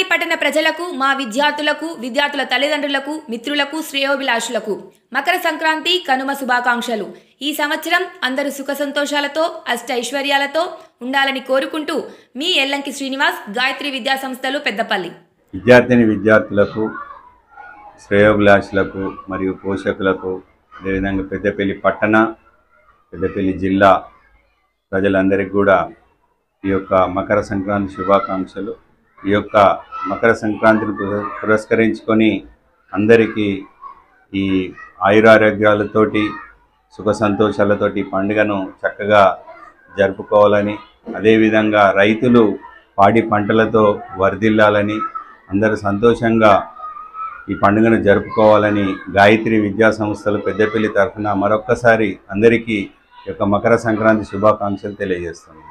పట్టణ ప్రజలకు, మా విద్యార్థుల తల్లిదండ్రులకు, మిత్రులకు, శ్రేయోభిలాషులకు మకర సంక్రాంతి కనుమ శుభాకాంక్షలు. ఈ సంవత్సరం అందరూ సుఖ సంతోషాలతో, అష్ట ఐశ్వర్యాలతో ఉండాలని కోరుకుంటూ మీ ఎల్లంకి శ్రీనివాస్, గాయత్రి విద్యా సంస్థలు, పెద్దపల్లి. విద్యార్థులకు, శ్రేయోభిలాషులకు మరియు పోషకులకు, అదేవిధంగా పెద్దపల్లి పట్టణ, పెద్దపల్లి జిల్లా ప్రజలందరికీ కూడా ఈ యొక్క మకర సంక్రాంతి శుభాకాంక్షలు. ఈ యొక్క మకర సంక్రాంతిని పురస్కరించుకొని అందరికీ ఈ ఆయురారోగ్యాలతోటి, సుఖ సంతోషాలతోటి పండుగను చక్కగా జరుపుకోవాలని, అదేవిధంగా రైతులు పాడి పంటలతో వర్ధిల్లాలని, అందరూ సంతోషంగా ఈ పండుగను జరుపుకోవాలని గాయత్రి విద్యా సంస్థలు పెద్దపల్లి తరఫున మరొక్కసారి అందరికీ ఈ యొక్క మకర సంక్రాంతి శుభాకాంక్షలు తెలియజేస్తున్నాను.